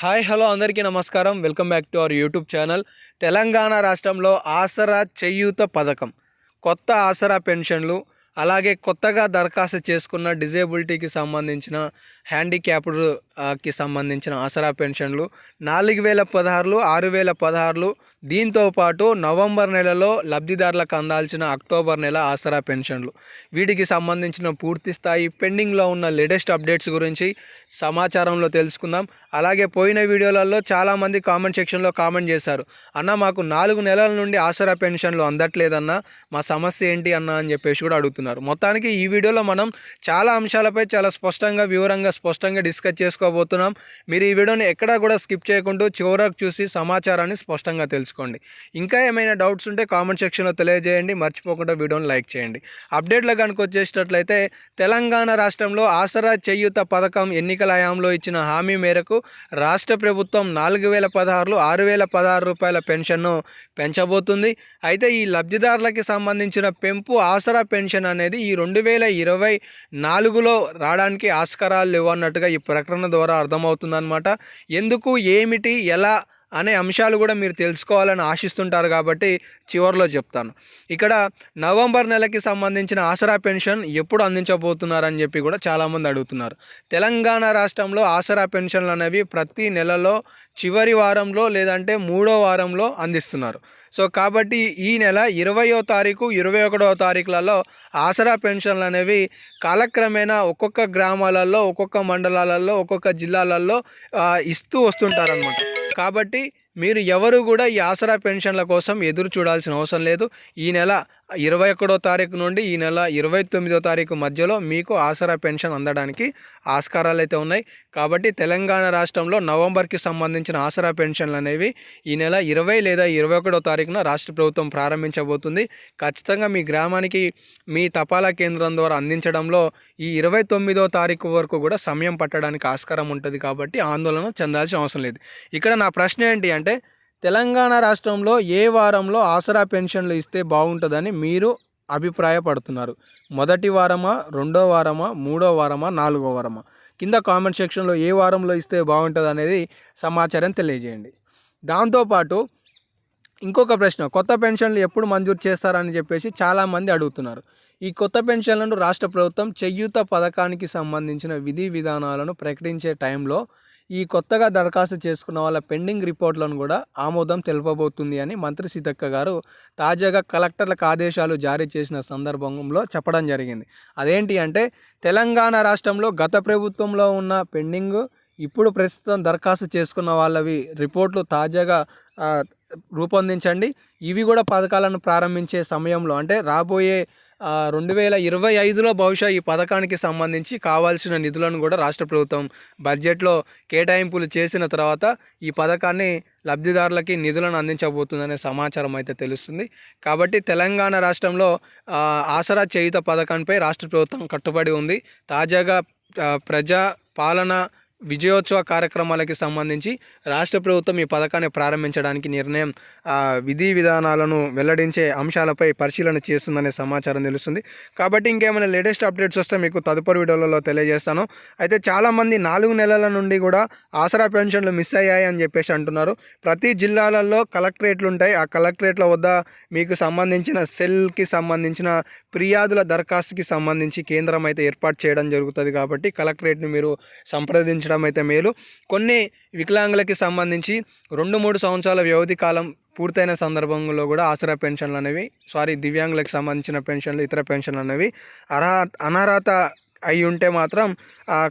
Hi hello అందరికీ నమస్కారం. Welcome back to our YouTube channel. Telangana రాష్ట్రంలో ఆసరా చేయూత పథకం, కొత్త ఆసరా పెన్షన్లు, అలాగే కొత్తగా దరఖాస్తు చేసుకున్న డిజేబిలిటీకి సంబంధించిన హ్యాండిక్యాప్డ్ కి సంబంధించిన ఆసరా పెన్షన్లు 4016, 6016, దీంతోపాటు నవంబర్ నెలలో లబ్ధిదారులకు అందాల్సిన అక్టోబర్ నెల ఆసరా పెన్షన్లు, వీటికి సంబంధించిన పూర్తి స్థాయి పెండింగ్లో ఉన్న లేటెస్ట్ అప్డేట్స్ గురించి సమాచారంలో తెలుసుకుందాం. అలాగే పోయిన వీడియోలలో చాలామంది కామెంట్ సెక్షన్లో కామెంట్ చేశారు, అన్న మాకు 4 నెలల నుండి ఆసరా పెన్షన్లు అందట్లేదన్న, మా సమస్య ఏంటి అన్న అని చెప్పేసి కూడా అడుగుతున్నారు. మొత్తానికి ఈ వీడియోలో మనం చాలా అంశాలపై చాలా స్పష్టంగా వివరంగా డిస్కస్ చేసుకోబోతున్నాం. మీరు ఈ వీడియోని ఎక్కడా కూడా స్కిప్ చేయకుండా చివరకు చూసి సమాచారాన్ని స్పష్టంగా తెలుసుకోండి. ఇంకా ఏమైనా డౌట్స్ ఉంటే కామెంట్ సెక్షన్లో తెలియజేయండి. మర్చిపోకుండా వీడియోని లైక్ చేయండి. అప్డేట్లో కనుక వచ్చేటట్లయితే తెలంగాణ రాష్ట్రంలో ఆసరా చేయూత పథకం ఎన్నికల హయాంలో ఇచ్చిన హామీ మేరకు రాష్ట్ర ప్రభుత్వం 4016, 6016 రూపాయల పెన్షన్ను పెంచబోతుంది. అయితే ఈ లబ్ధిదారులకి సంబంధించిన పెంపు ఆసరా పెన్షన్ అనేది ఈ 2024లో రావడానికి ఆస్కారాలు లేవు అన్నట్టుగా ఈ ప్రకటన ద్వారా అర్థమవుతుందన్నమాట. ఎందుకు, ఏమిటి, ఎలా అనే అంశాలు కూడా మీరు తెలుసుకోవాలని ఆశిస్తుంటారు కాబట్టి చివరిలో చెప్తాను. ఇక్కడ నవంబర్ నెలకి సంబంధించిన ఆసరా పెన్షన్ ఎప్పుడు అందించబోతున్నారని చెప్పి కూడా చాలామంది అడుగుతున్నారు. తెలంగాణ రాష్ట్రంలో ఆసరా పెన్షన్లు అనేవి ప్రతి నెలలో చివరి వారంలో లేదంటే 3వ వారంలో అందిస్తున్నారు. సో కాబట్టి ఈ నెల 20వ తారీఖు, 21వ తారీఖులలో ఆసరా పెన్షన్లు అనేవి కాలక్రమేణా ఒక్కొక్క గ్రామాలలో, ఒక్కొక్క మండలాలలో, ఒక్కొక్క జిల్లాలలో ఇస్తూ వస్తుంటారనమాట. కాబట్టి మీరు ఎవరు కూడా ఈ ఆసరా పెన్షన్ల కోసం ఎదురు చూడాల్సిన అవసరం లేదు. ఈ నెల 21వ తారీఖు నుండి ఈ నెల 29వ తారీఖు మధ్యలో మీకు ఆసరా పెన్షన్ అందడానికి ఆస్కారాలు అయితే ఉన్నాయి. కాబట్టి తెలంగాణ రాష్ట్రంలో నవంబర్కి సంబంధించిన ఆసరా పెన్షన్లు అనేవి ఈ నెల 20 లేదా 21వ తారీఖున రాష్ట్ర ప్రభుత్వం ప్రారంభించబోతుంది. ఖచ్చితంగా మీ గ్రామానికి మీ తపాలా కేంద్రం ద్వారా అందించడంలో ఈ 29వ తారీఖు వరకు కూడా సమయం పట్టడానికి ఆస్కారం ఉంటుంది. కాబట్టి ఆందోళన చెందాల్సిన అవసరం లేదు. ఇక్కడ నా ప్రశ్న ఏంటి అంటే, తెలంగాణ రాష్ట్రంలో ఏ వారంలో ఆసరా పెన్షన్లు ఇస్తే బాగుంటుందని మీరు అభిప్రాయపడుతున్నారు? మొదటి వారమా, 2వ వారమా, 3వ వారమా, 4వ వారమా? కింద కామెంట్ సెక్షన్లో ఏ వారంలో ఇస్తే బాగుంటుంది అనేది సమాచారం తెలియజేయండి. దాంతోపాటు ఇంకొక ప్రశ్న, కొత్త పెన్షన్లు ఎప్పుడు మంజూరు చేస్తారని చెప్పేసి చాలామంది అడుగుతున్నారు. ఈ కొత్త పెన్షన్లను రాష్ట్ర ప్రభుత్వం చేయూత పథకానికి సంబంధించిన విధి విధానాలను ప్రకటించే టైంలో ఈ కొత్తగా దరఖాస్తు చేసుకున్న వాళ్ళ పెండింగ్ రిపోర్ట్లను కూడా ఆమోదం తెలుపబోతుంది అని మంత్రి సీతక్క గారు తాజాగా కలెక్టర్లకు ఆదేశాలు జారీ చేసిన సందర్భంలో చెప్పడం జరిగింది. అదేంటి అంటే, తెలంగాణ రాష్ట్రంలో గత ప్రభుత్వంలో ఉన్న పెండింగ్, ఇప్పుడు ప్రస్తుతం దరఖాస్తు చేసుకున్న వాళ్ళవి రిపోర్ట్లు తాజాగా రూపొందించండి. ఇవి కూడా పథకాలను ప్రారంభించే సమయంలో అంటే రాబోయే 2025లో బహుశా ఈ పథకానికి సంబంధించి కావాల్సిన నిధులను కూడా రాష్ట్ర ప్రభుత్వం బడ్జెట్లో కేటాయింపులు చేసిన తర్వాత ఈ పథకాన్ని లబ్ధిదారులకి నిధులను అందించబోతుందనే సమాచారం అయితే తెలుస్తుంది. కాబట్టి తెలంగాణ రాష్ట్రంలో ఆసరా చేయూత పథకంపై రాష్ట్ర ప్రభుత్వం కట్టుబడి ఉంది. తాజాగా ప్రజా పాలన విజయోత్సవ కార్యక్రమాలకి సంబంధించి రాష్ట్ర ప్రభుత్వం ఈ పథకాన్ని ప్రారంభించడానికి నిర్ణయం విధి విధానాలను వెల్లడించే అంశాలపై పరిశీలన చేస్తుందనే సమాచారం తెలుస్తుంది. కాబట్టి ఇంకేమైనా లేటెస్ట్ అప్డేట్స్ వస్తే మీకు తదుపరి వీడియోలలో తెలియజేస్తాను. అయితే చాలామంది 4 నెలల నుండి కూడా ఆసరా పెన్షన్లు మిస్ అయ్యాయి అని చెప్పేసి అంటున్నారు. ప్రతి జిల్లాలలో కలెక్టరేట్లు ఉంటాయి. ఆ కలెక్టరేట్ల వద్ద మీకు సంబంధించిన సెల్కి సంబంధించిన ఫిర్యాదుల దరఖాస్తుకి సంబంధించి కేంద్రం అయితే ఏర్పాటు చేయడం జరుగుతుంది. కాబట్టి కలెక్టరేట్ని మీరు సంప్రదించడం అయితే మేలు. కొన్ని వికలాంగులకి సంబంధించి 2-3 సంవత్సరాల వ్యవధి కాలం పూర్తయిన సందర్భంలో కూడా ఆసరా పెన్షన్లు అనేవి దివ్యాంగులకు సంబంధించిన పెన్షన్లు, ఇతర పెన్షన్లు అనేవి అనర్హత అయి ఉంటే మాత్రం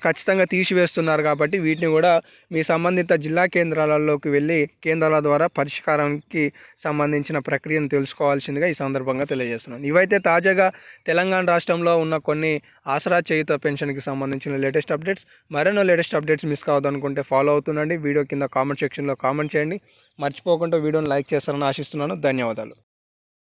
ఖచ్చితంగా తీసివేస్తున్నారు. కాబట్టి వీటిని కూడా మీ సంబంధిత జిల్లా కేంద్రాలలోకి వెళ్ళి కేంద్రాల ద్వారా పరిష్కారానికి సంబంధించిన ప్రక్రియను తెలుసుకోవాల్సిందిగా ఈ సందర్భంగా తెలియజేస్తున్నాను. ఇవైతే తాజాగా తెలంగాణ రాష్ట్రంలో ఉన్న కొన్ని ఆసరా చేయూత పెన్షన్కి సంబంధించిన లేటెస్ట్ అప్డేట్స్. మరెన్నో లేటెస్ట్ అప్డేట్స్ మిస్ కావద్దనుకుంటే ఫాలో అవుతుండండి. వీడియో కింద కామెంట్ సెక్షన్లో కామెంట్ చేయండి. మర్చిపోకుండా వీడియోని లైక్ చేస్తారని ఆశిస్తున్నాను. ధన్యవాదాలు.